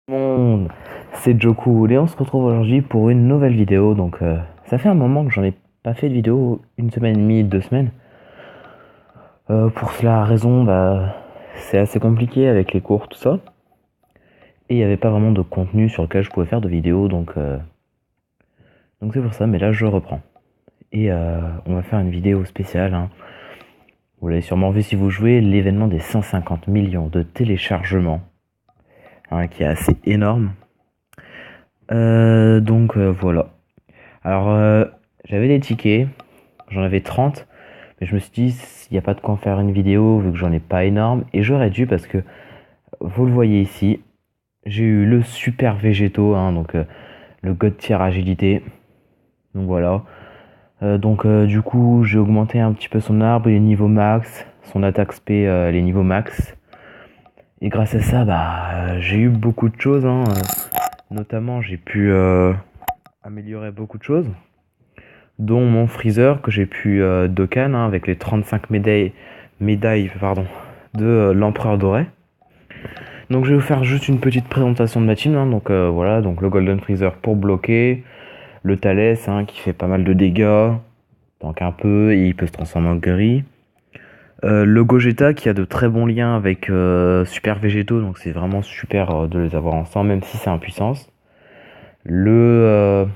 Monde, c'est Joku et on se retrouve aujourd'hui pour une nouvelle vidéo. Ça fait un moment que j'en ai pas fait de vidéo, une semaine et demie, 2 semaines. Pour cela raison, c'est assez compliqué avec les cours, tout ça. Et il n'y avait pas vraiment de contenu sur lequel je pouvais faire de vidéos, donc c'est pour ça. Mais là, je reprends. Et on va faire une vidéo spéciale, hein. Vous l'avez sûrement vu si vous jouez, l'événement des 150 millions de téléchargements, hein, qui est assez énorme. Voilà. Alors, j'avais des tickets, j'en avais 30, mais je me suis dit, il n'y a pas de quoi en faire une vidéo vu que j'en ai pas énorme. Et j'aurais dû parce que, vous le voyez ici, j'ai eu le super végétaux, hein, le god tier agilité. Donc voilà. Du coup, j'ai augmenté un petit peu son arbre, il est niveau max, son attaque spé, les niveaux max. Et grâce à ça, j'ai eu beaucoup de choses, hein. Notamment, j'ai pu améliorer beaucoup de choses, dont mon freezer que j'ai pu Dokkan, hein, avec les 35 médailles de l'empereur doré. Donc je vais vous faire juste une petite présentation de ma team, hein. Voilà, donc le Golden Freezer pour bloquer, le Thalès, hein, qui fait pas mal de dégâts, tank un peu, et il peut se transformer en gris. Le Gogeta qui a de très bons liens avec Super Végétaux, donc c'est vraiment super de les avoir ensemble, même si c'est impuissance. Le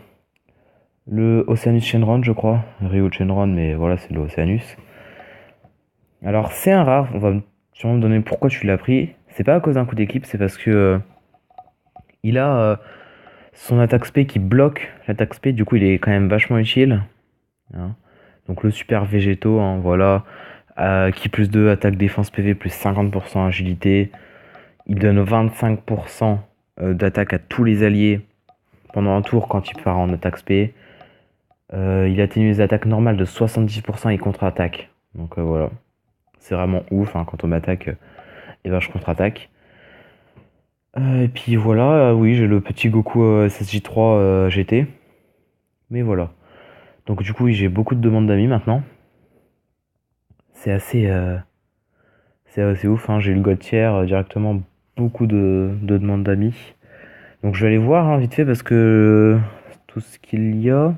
Oceanus Shenron, je crois. Ryu Shenron, mais voilà, c'est le Oceanus. Alors, c'est un rare. On va sûrement me donner pourquoi tu l'as pris. C'est pas à cause d'un coup d'équipe, c'est parce que il a son attaque spé qui bloque l'attaque spé. Du coup, il est quand même vachement utile, hein. Donc, le super végétaux, hein, voilà. Qui plus 2, attaque défense PV plus 50% agilité. Il donne 25% d'attaque à tous les alliés pendant un tour quand il part en attaque spé. Il atténue les attaques normales de 70% et contre-attaque. Voilà. C'est vraiment ouf, hein, quand on m'attaque, je contre-attaque. Et puis voilà, oui, j'ai le petit Goku SSJ3 GT. Mais voilà. Donc du coup, oui, j'ai beaucoup de demandes d'amis maintenant. C'est assez, euh, c'est assez ouf, hein. J'ai eu le God tier directement, beaucoup de demandes d'amis. Donc je vais aller voir, hein, vite fait parce que tout ce qu'il y a.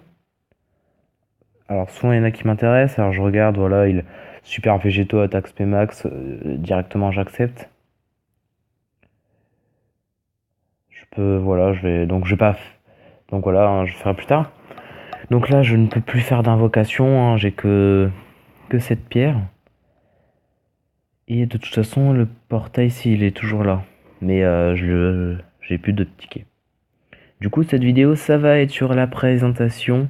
Alors souvent il y en a qui m'intéressent. Alors je regarde, voilà, il super végétaux, attaque spé max, directement j'accepte. Je peux, voilà, je vais, donc je vais pas, donc voilà, hein, je ferai plus tard. Donc là, je ne peux plus faire d'invocation, hein, j'ai que cette pierre. Et de toute façon, le portail, si, il est toujours là. Mais j'ai plus de tickets. Du coup, cette vidéo, ça va être sur la présentation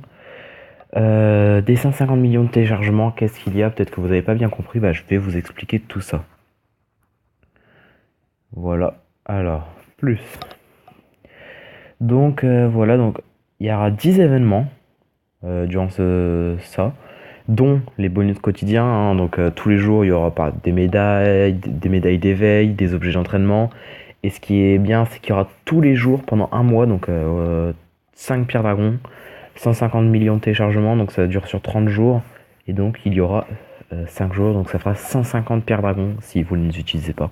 des 150 millions de téléchargements. Qu'est-ce qu'il y a? Peut-être que vous n'avez pas bien compris. Je vais vous expliquer tout ça. Voilà. Alors, plus. Voilà, donc il y aura 10 événements durant ça, dont les bonus quotidiens, hein. Tous les jours, il y aura des médailles d'éveil, des objets d'entraînement. Et ce qui est bien, c'est qu'il y aura tous les jours pendant un mois, 5 pierres dragons, 150 millions de téléchargements, donc ça dure sur 30 jours. Et donc il y aura 5 jours, donc ça fera 150 pierres dragons si vous ne les utilisez pas.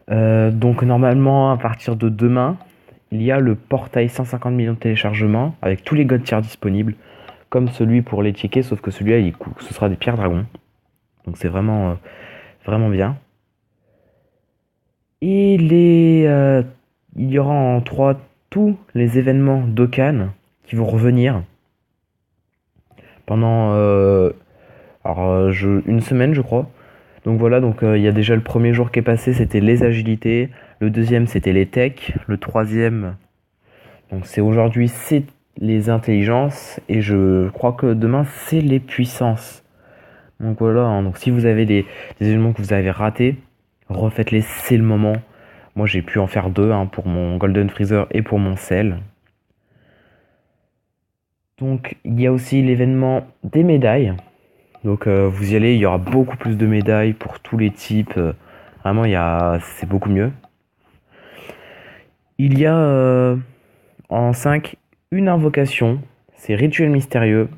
Donc normalement, à partir de demain, il y a le portail 150 millions de téléchargements avec tous les god tiers disponibles, comme celui pour les tickets, sauf que celui-là, ce sera des pierres dragons. Donc c'est vraiment, vraiment bien. Et il y aura en 3 tous les événements Dokkan qui vont revenir pendant une semaine, je crois. Donc voilà, il y a déjà le premier jour qui est passé, c'était les agilités. Le deuxième, c'était les techs. Le troisième, donc c'est aujourd'hui, c'est les intelligences. Et je crois que demain, c'est les puissances. Donc voilà, hein. Donc si vous avez des éléments que vous avez ratés, refaites-les, c'est le moment. Moi j'ai pu en faire 2, hein, pour mon Golden Freezer et pour mon Cell. Donc il y a aussi l'événement des médailles. Vous y allez, il y aura beaucoup plus de médailles pour tous les types. Vraiment, c'est beaucoup mieux. Il y a en 5 une invocation, c'est Rituel Mystérieux.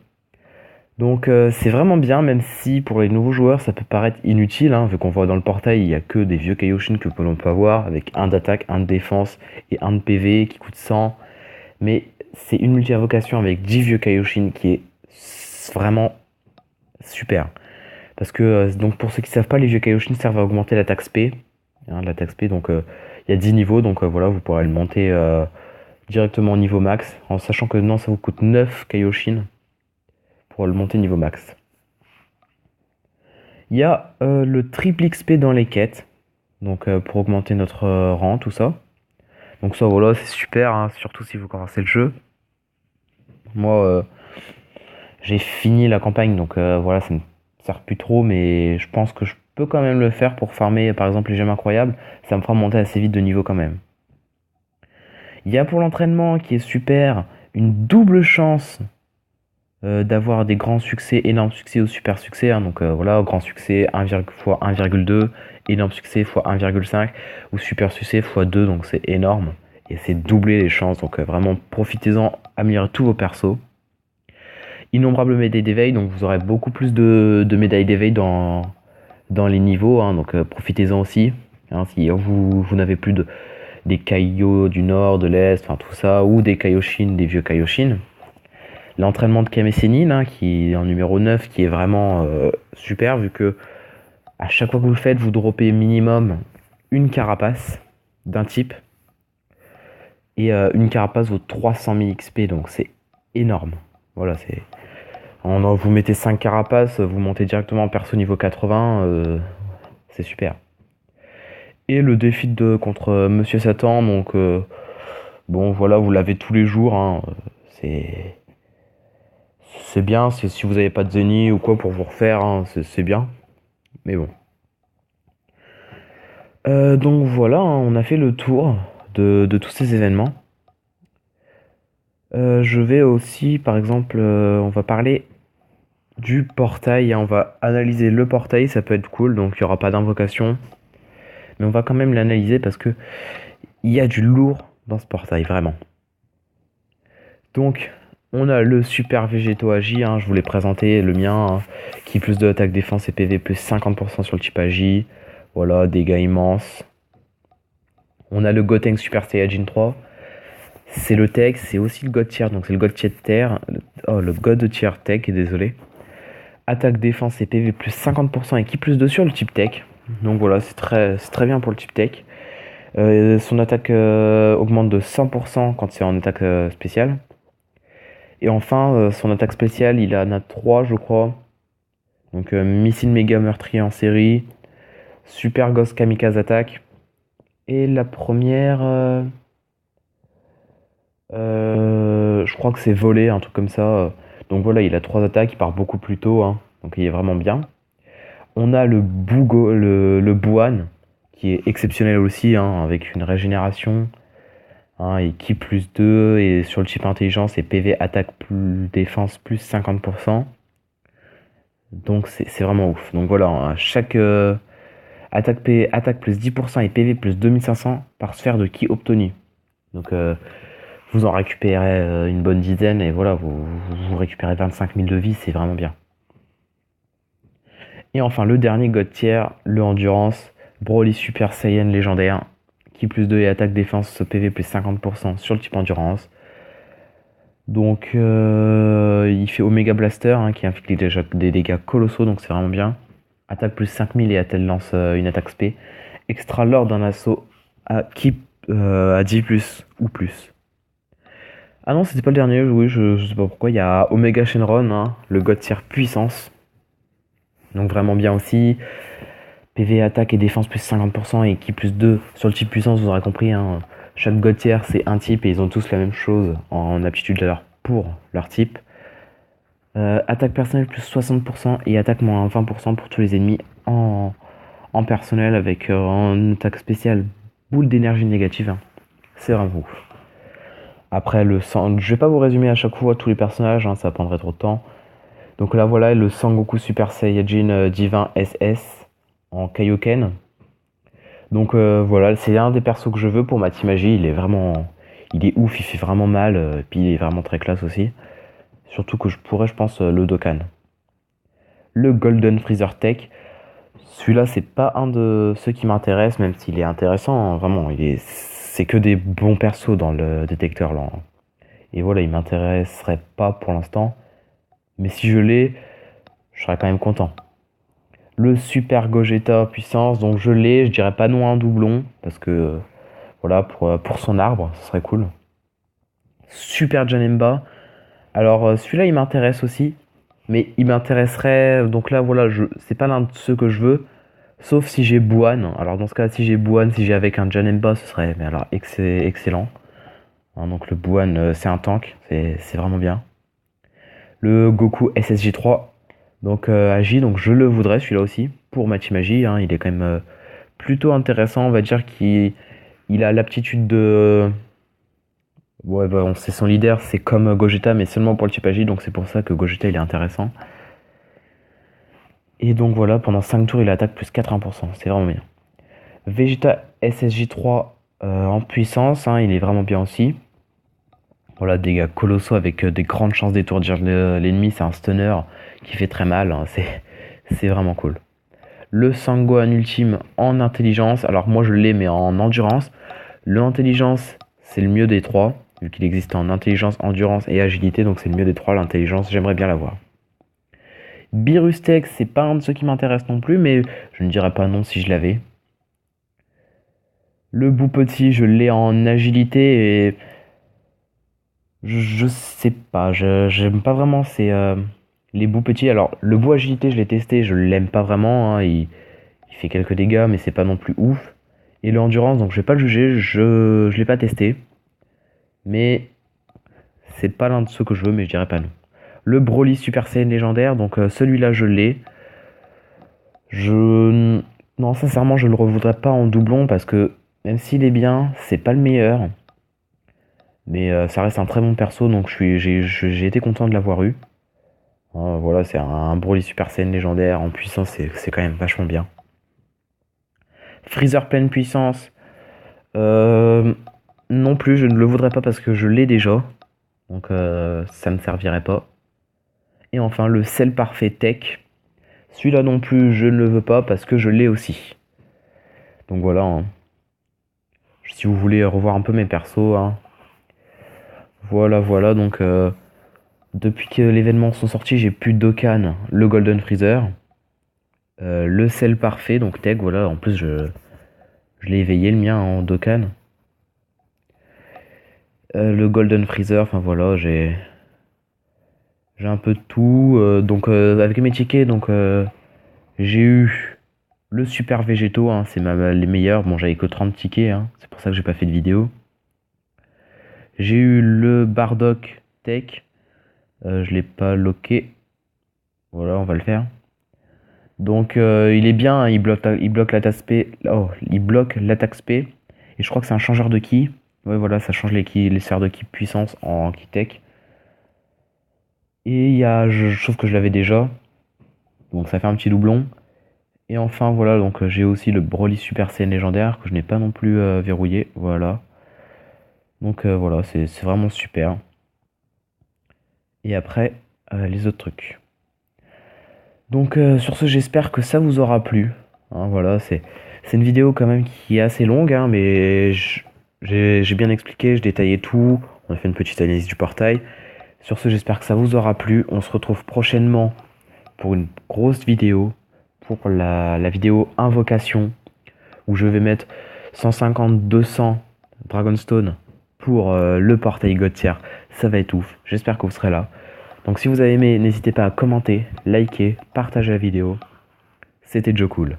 Donc c'est vraiment bien, même si pour les nouveaux joueurs ça peut paraître inutile, hein, vu qu'on voit dans le portail il n'y a que des vieux Kaioshin que l'on peut avoir, avec un d'attaque, un de défense et un de PV qui coûte 100. Mais c'est une multi-invocation avec 10 vieux Kaioshin qui est vraiment super. Parce que donc pour ceux qui ne savent pas, les vieux Kaioshin servent à augmenter l'attaque SP. Hein, l'attaque SP, donc il y a 10 niveaux, donc voilà, vous pourrez le monter directement au niveau max, en sachant que non, ça vous coûte 9 Kaioshin pour le monter niveau max. Il y a le triple XP dans les quêtes, donc pour augmenter notre rang, tout ça. Donc ça voilà, c'est super, hein, surtout si vous commencez le jeu. Moi, j'ai fini la campagne, donc voilà, ça me sert plus trop, mais je pense que je peux quand même le faire pour farmer par exemple les gemmes incroyables. Ça me fera monter assez vite de niveau quand même. Il y a pour l'entraînement qui est super, une double chance d'avoir des grands succès, énormes succès ou super succès. Hein. Donc voilà, grand succès 1, fois 1,2, énorme succès fois 1,5 ou super succès fois 2, donc c'est énorme. Et c'est doubler les chances, donc vraiment profitez-en, améliorez tous vos persos. Innombrables médailles d'éveil, donc vous aurez beaucoup plus de médailles d'éveil dans les niveaux, hein, donc profitez-en aussi. Hein, si vous n'avez plus des Kaio du nord, de l'est, enfin tout ça, ou des Kaioshin, des vieux Kaioshin. L'entraînement de Kame Sennin, hein, qui est en numéro 9, qui est vraiment super, vu que à chaque fois que vous le faites, vous droppez minimum une carapace d'un type. Et une carapace vaut 300 000 XP, donc c'est énorme. Voilà, c'est... Vous mettez 5 carapaces, vous montez directement en perso niveau 80, c'est super. Et le défi contre Monsieur Satan, donc bon voilà, vous l'avez tous les jours, hein, c'est bien, si vous n'avez pas de Zeni ou quoi pour vous refaire, hein, c'est bien, mais bon. Donc voilà, hein, on a fait le tour de tous ces événements. Je vais aussi, par exemple, on va parler du portail, hein, on va analyser le portail, ça peut être cool, donc il n'y aura pas d'invocation. Mais on va quand même l'analyser parce que il y a du lourd dans ce portail, vraiment. Donc, on a le super végétaux agi, hein, je vous l'ai présenté, le mien, hein, qui plus de attaque, défense et PV, plus 50% sur le type agi. Voilà, dégâts immenses. On a le Gotenks Super Saiyajin 3. C'est le tech, c'est aussi le God Tier, donc c'est le God Tier de terre. Oh, le God Tier tech, désolé. Attaque, défense et PV plus 50% et qui plus 2 sur le type tech. Donc voilà, c'est très bien pour le type tech. Son attaque augmente de 100% quand c'est en attaque spéciale. Et enfin, son attaque spéciale, il en a 3, je crois. Donc, missile méga meurtrier en série, super ghost kamikaze attaque. Et la première, je crois que c'est volé, un truc comme ça. Donc voilà, il a 3 attaques, il part beaucoup plus tôt, hein, donc il est vraiment bien. On a le Buan, qui est exceptionnel aussi, hein, avec une régénération. Hein, et qui plus 2, et sur le type intelligence, et PV attaque plus défense plus 50%. Donc c'est vraiment ouf. Donc voilà, hein, chaque attaque plus 10% et PV plus 2500 par sphère de ki obtenu. Donc vous en récupérez une bonne dizaine, et voilà, vous récupérez 25 000 de vie, c'est vraiment bien. Et enfin le dernier God Tier, le Endurance, Broly Super Saiyan légendaire, qui plus 2 et attaque défense PV plus 50% sur le type Endurance. Donc il fait Omega Blaster, hein, qui inflige déjà des dégâts colossaux, donc c'est vraiment bien. Attaque plus 5000 et elle lance une attaque spé. Extra lors d'un assaut à 10 plus ou plus. Ah non, c'était pas le dernier, oui, je sais pas pourquoi. Il y a Omega Shenron, hein, le God Tier puissance. Donc vraiment bien aussi. PV attaque et défense plus 50% et qui plus 2 sur le type puissance, vous aurez compris. Hein, chaque God Tier c'est un type et ils ont tous la même chose en aptitude pour leur type. Attaque personnelle plus 60% et attaque moins 20% pour tous les ennemis en personnel avec une attaque spéciale boule d'énergie négative. Hein. C'est vraiment ouf. Après le sang, je vais pas vous résumer à chaque fois tous les personnages, hein, ça prendrait trop de temps. Donc là voilà le Sangoku Super Saiyajin Divin SS en Kaioken. Donc voilà, c'est un des persos que je veux pour ma team magie, il est ouf, il fait vraiment mal, puis il est vraiment très classe aussi. Surtout que je pourrais, je pense, le Dokkan. le Golden Freezer Tech. Celui-là, c'est pas un de ceux qui m'intéressent, même s'il est intéressant, hein, vraiment. C'est que des bons persos dans le détecteur là, hein. Et voilà, il m'intéresserait pas pour l'instant. Mais si je l'ai, je serais quand même content. Le Super Gogeta puissance, donc je l'ai, je dirais pas non à un doublon, parce que voilà, pour son arbre, ce serait cool. Super Janemba. Alors celui-là, il m'intéresse aussi. Mais il m'intéresserait. Donc là, voilà, c'est pas l'un de ceux que je veux. Sauf si j'ai Buan. Alors dans ce cas, si j'ai Buan, si j'ai avec un Janemba, ce serait mais alors, excellent. Hein, donc le Buan, c'est un tank. C'est vraiment bien. Le Goku SSJ3. Donc Agi, donc je le voudrais celui-là aussi. Pour ma team Agi, hein, il est quand même plutôt intéressant. On va dire qu'il a l'aptitude de. Ouais, bah, c'est son leader, c'est comme Gogeta, mais seulement pour le type Agi. Donc c'est pour ça que Gogeta il est intéressant. Et donc voilà, pendant 5 tours, il attaque plus 80%. C'est vraiment bien. Vegeta SSJ3 en puissance, hein, il est vraiment bien aussi. Voilà, dégâts colossaux avec des grandes chances d'étourdir l'ennemi. C'est un stunner qui fait très mal, hein, c'est vraiment cool. Le Sangohan ultime en intelligence. Alors moi je l'ai mais en endurance. Le intelligence, c'est le mieux des trois. Vu qu'il existe en intelligence, endurance et agilité. Donc c'est le mieux des trois, l'intelligence. J'aimerais bien l'avoir. Birustech, c'est pas un de ceux qui m'intéressent non plus, mais je ne dirais pas non si je l'avais. Le bout petit, je l'ai en agilité et je sais pas, j'aime pas vraiment les bouts petits. Alors le bout agilité, je l'ai testé, je l'aime pas vraiment, hein, il fait quelques dégâts, mais c'est pas non plus ouf. Et le endurance, donc je vais pas le juger, je l'ai pas testé, mais c'est pas l'un de ceux que je veux, mais je dirais pas non. Le Broly Super Saiyan légendaire, donc celui-là je l'ai. Non, sincèrement, je le revoudrais pas en doublon parce que même s'il est bien, c'est pas le meilleur. Mais ça reste un très bon perso, donc j'ai été content de l'avoir eu. Voilà, c'est un Broly Super Saiyan légendaire en puissance, c'est quand même vachement bien. Freezer pleine puissance, non plus, je ne le voudrais pas parce que je l'ai déjà. Donc ça ne servirait pas. Et enfin, le Cell Parfait Tech. Celui-là non plus, je ne le veux pas parce que je l'ai aussi. Donc voilà, hein. Si vous voulez revoir un peu mes persos, hein. Voilà, donc depuis que l'événement sont sortis, j'ai plus Dokkan, le Golden Freezer, le Cell Parfait, donc Tech, voilà, en plus je l'ai éveillé le mien en Dokkan. Le Golden Freezer, enfin voilà, j'ai un peu de tout. Donc avec mes tickets, donc j'ai eu le Super Végétaux, hein, c'est les meilleurs. Bon, j'avais que 30 tickets, hein, c'est pour ça que j'ai pas fait de vidéo. J'ai eu le Bardock Tech, je l'ai pas locké. Voilà, on va le faire. Donc il est bien, hein, il bloque l'attaque spé. Oh, il bloque l'attaque spé. Et je crois que c'est un changeur de ki. Ouais, voilà, ça change les sphères de ki puissance en ki tech. Et il y a, sauf que je l'avais déjà. Donc ça fait un petit doublon. Et enfin voilà, donc j'ai aussi le Broly Super Saiyan légendaire que je n'ai pas non plus verrouillé. Voilà. Donc voilà, c'est vraiment super. Et après, les autres trucs. Donc sur ce, j'espère que ça vous aura plu. Hein, voilà, c'est une vidéo quand même qui est assez longue, hein, mais j'ai bien expliqué, je détaillais tout. On a fait une petite analyse du portail. Sur ce, j'espère que ça vous aura plu. On se retrouve prochainement pour une grosse vidéo, pour la vidéo invocation, où je vais mettre 150-200 Dragonstone pour le portail God Tier. Ça va être ouf. J'espère que vous serez là. Donc si vous avez aimé, n'hésitez pas à commenter, liker, partager la vidéo. C'était Joe Cool.